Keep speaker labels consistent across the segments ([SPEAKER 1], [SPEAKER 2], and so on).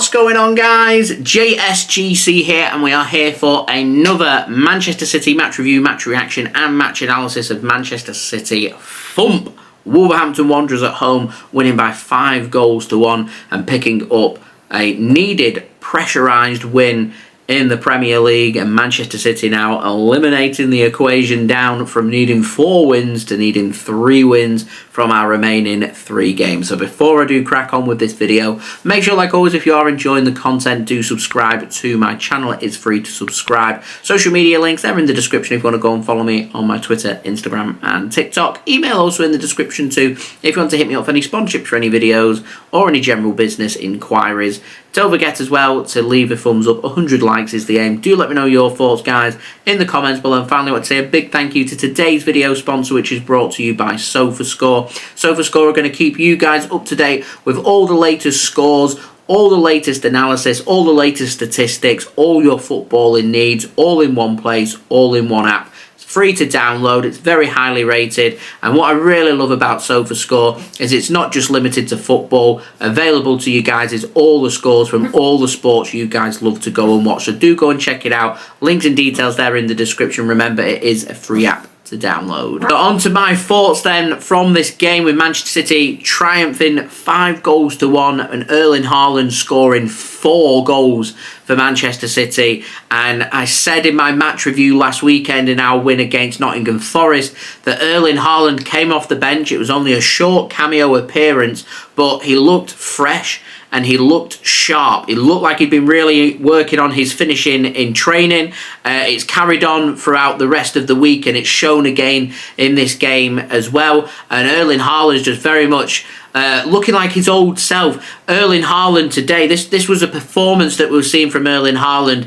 [SPEAKER 1] What's going on, guys? JSGC here, and we are here for another Manchester City match review, match reaction and match analysis of Manchester City thump Wolverhampton Wanderers at home, winning by 5-1 and picking up a needed pressurised win in the Premier League, and Manchester City now eliminating the equation down from needing 4 wins to needing 3 wins from our remaining 3 games. So before I do crack on with this video, make sure, like always, if you are enjoying the content, do subscribe to my channel. It is free to subscribe. Social media links, they're in the description if you want to go and follow me on my Twitter, Instagram and TikTok. Email also in the description too if you want to hit me up for any sponsorships for any videos or any general business inquiries. Don't forget as well to leave a thumbs up. 100 likes is the aim. Do let me know your thoughts, guys, in the comments below. And finally, I want to say a big thank you to today's video sponsor, which is brought to you by SofaScore. SofaScore are going to keep you guys up to date with all the latest scores, all the latest analysis, all the latest statistics, all your footballing needs, all in one place, all in one app. Free to download, it's very highly rated, and what I really love about SofaScore is it's not just limited to football. Available to you guys is all the scores from all the sports you guys love to go and watch, so do go and check it out. Links and details there in the description. Remember, it is a free app to download. So on to my thoughts then from this game, with Manchester City triumphing 5-1 and Erling Haaland scoring 4 goals for Manchester City. And I said in my match review last weekend in our win against Nottingham Forest that Erling Haaland came off the bench. It was only a short cameo appearance, but he looked fresh and he looked sharp. He looked like he'd been really working on his finishing in training. It's carried on throughout the rest of the week, and it's shown again in this game as well. And Erling Haaland's just very much looking like his old self. Erling Haaland today, this was a performance that we were seeing from Erling Haaland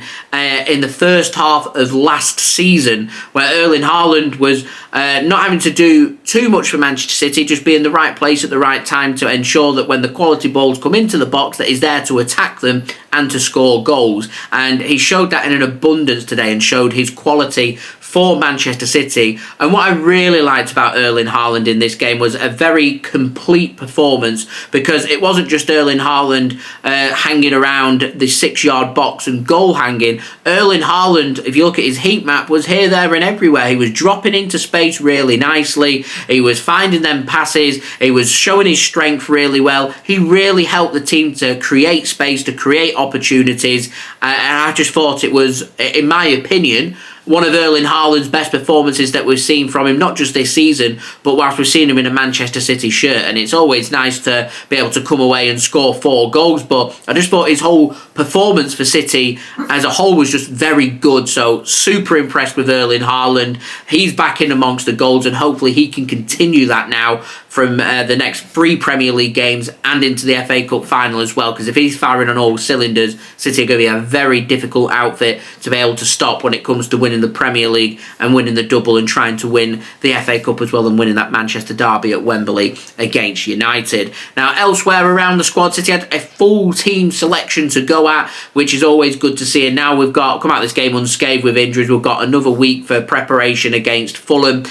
[SPEAKER 1] in the first half of last season, where Erling Haaland was not having to do too much for Manchester City, just be in the right place at the right time to ensure that when the quality balls come into the box, that he's there to attack them and to score goals. And he showed that in an abundance today and showed his quality for Manchester City. And what I really liked about Erling Haaland in this game was a very complete performance, because it wasn't just Erling Haaland hanging around the 6-yard box and goal hanging. Erling Haaland, if you look at his heat map, was here, there and everywhere. He was dropping into space really nicely. He was finding them passes. He was showing his strength really well. He really helped the team to create space, to create opportunities. And I just thought it was, in my opinion, one of Erling Haaland's best performances that we've seen from him, not just this season, but whilst we've seen him in a Manchester City shirt. And it's always nice to be able to come away and score 4 goals, but I just thought his whole performance for City as a whole was just very good. So super impressed with Erling Haaland. He's back in amongst the goals, and hopefully he can continue that now from the next 3 Premier League games and into the FA Cup final as well, because if he's firing on all cylinders, City are going to be a very difficult outfit to be able to stop when it comes to winning the Premier League and winning the double and trying to win the FA Cup as well, and winning that Manchester derby at Wembley against United. Now, elsewhere around the squad, City had a full team selection to go at, which is always good to see. And now we've got come out of this game unscathed with injuries. We've got another week for preparation against Fulham,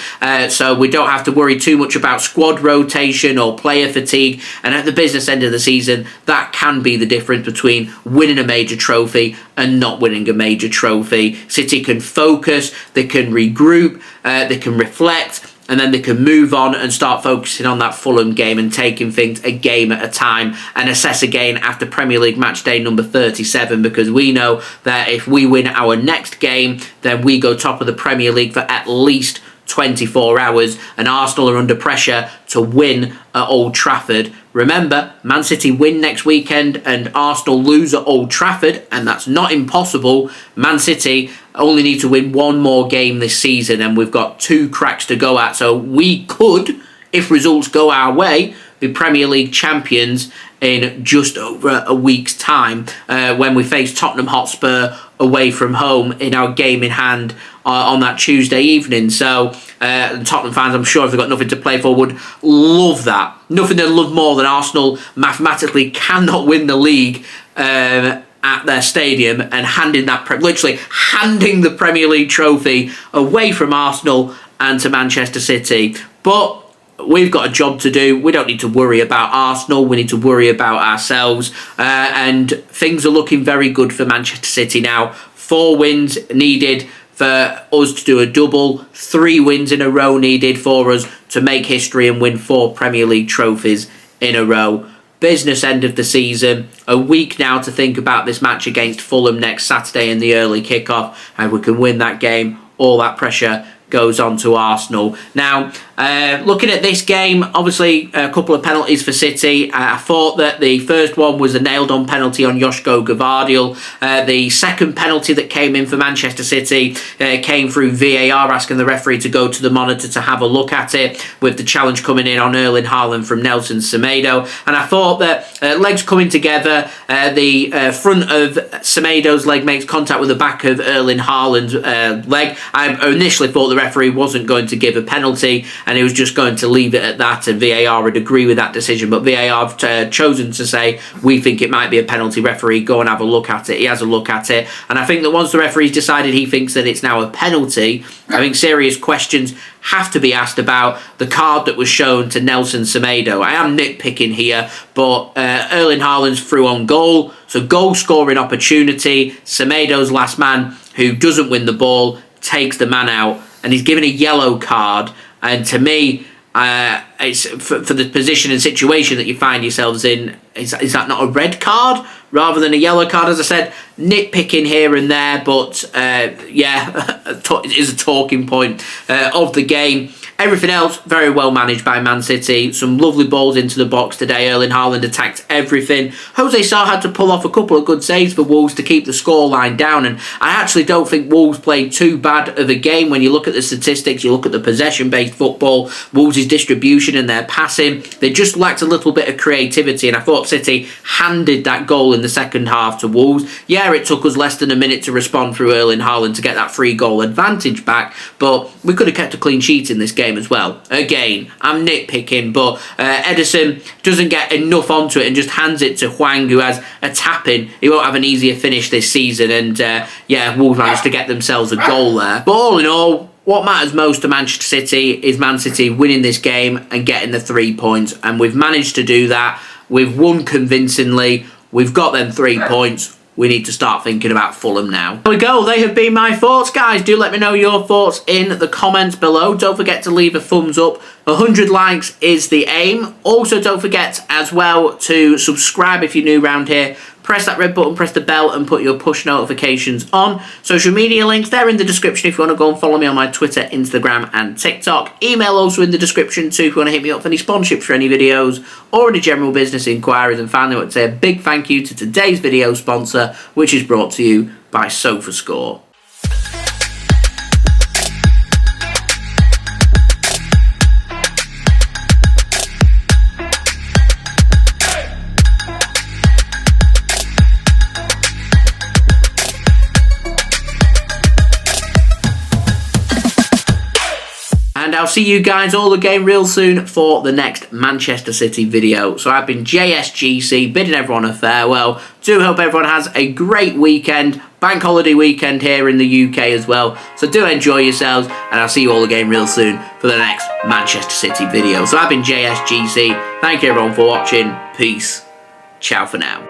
[SPEAKER 1] so we don't have to worry too much about squad rotation or player fatigue. And at the business end of the season, that can be the difference between winning a major trophy and not winning a major trophy. City can focus, they can regroup, they can reflect, and then they can move on and start focusing on that Fulham game and taking things a game at a time and assess again after Premier League match day number 37, because we know that if we win our next game, then we go top of the Premier League for at least 24 hours, and Arsenal are under pressure to win at Old Trafford. Remember, Man City win next weekend and Arsenal lose at Old Trafford, and that's not impossible. Man City only need to win 1 more game this season, and we've got 2 cracks to go at. So we could, if results go our way, be Premier League champions in just over a week's time, when we face Tottenham Hotspur away from home in our game in hand on that Tuesday evening. So Tottenham fans, I'm sure, if they've got nothing to play for, would love that. Nothing they'd love more than Arsenal mathematically cannot win the league at their stadium and literally handing the Premier League trophy away from Arsenal and to Manchester City. But we've got a job to do. We don't need to worry about Arsenal. We need to worry about ourselves. And things are looking very good for Manchester City now. 4 wins needed for us to do a double. 3 wins in a row needed for us to make history and win 4 Premier League trophies in a row. Business end of the season. A week now to think about this match against Fulham next Saturday in the early kickoff, and we can win that game. All that pressure goes on to Arsenal. Now, looking at this game, obviously a couple of penalties for City. I thought that the first one was a nailed-on penalty on Josko Gvardiol. The second penalty that came in for Manchester City came through VAR, asking the referee to go to the monitor to have a look at it, with the challenge coming in on Erling Haaland from Nelson Semedo. And I thought that legs coming together, the front of Semedo's leg makes contact with the back of Erling Haaland's leg. I initially thought the referee wasn't going to give a penalty and he was just going to leave it at that, and VAR would agree with that decision, but VAR have chosen to say, we think it might be a penalty. Referee, go and have a look at it. He has a look at it, and I think that once the referee's decided he thinks that it's now a penalty, I think serious questions have to be asked about the card that was shown to Nelson Semedo. I am nitpicking here, but Erling Haaland's through on goal, so goal scoring opportunity. Semedo's last man, who doesn't win the ball, takes the man out, and he's given a yellow card. And to me, it's for the position and situation that you find yourselves in, is that not a red card rather than a yellow card? As I said, nitpicking here and there, but yeah, it is a talking point of the game. Everything else very well managed by Man City. Some lovely balls into the box today. Erling Haaland attacked everything. Jose Sarr had to pull off a couple of good saves for Wolves to keep the scoreline down, and I actually don't think Wolves played too bad of a game. When you look at the statistics, you look at the possession-based football, Wolves' distribution and their passing, they just lacked a little bit of creativity, and I thought City handed that goal in the second half to Wolves. Yeah, it took us less than a minute to respond through Erling Haaland to get that 3-goal advantage back, but we could have kept a clean sheet in this game as well. Again, I'm nitpicking, but Ederson doesn't get enough onto it and just hands it to Hwang, who has a tap-in. He won't have an easier finish this season, and yeah, Wolves managed to get themselves a goal there. But all in all, what matters most to Manchester City is Man City winning this game and getting the 3 points, and we've managed to do that. We've won convincingly. We've got them 3 points. We need to start thinking about Fulham now. There we go. They have been my thoughts, guys. Do let me know your thoughts in the comments below. Don't forget to leave a thumbs up. 100 likes is the aim. Also, don't forget as well to subscribe if you're new around here. Press that red button, press the bell, and put your push notifications on. Social media links, they're in the description if you want to go and follow me on my Twitter, Instagram, and TikTok. Email also in the description too if you want to hit me up for any sponsorships for any videos or any general business inquiries. And finally, I want to say a big thank you to today's video sponsor, which is brought to you by SofaScore. And I'll see you guys all again real soon for the next Manchester City video. So I've been JSGC, bidding everyone a farewell. Do hope everyone has a great weekend. Bank holiday weekend here in the UK as well. So do enjoy yourselves, and I'll see you all again real soon for the next Manchester City video. So I've been JSGC. Thank you everyone for watching. Peace. Ciao for now.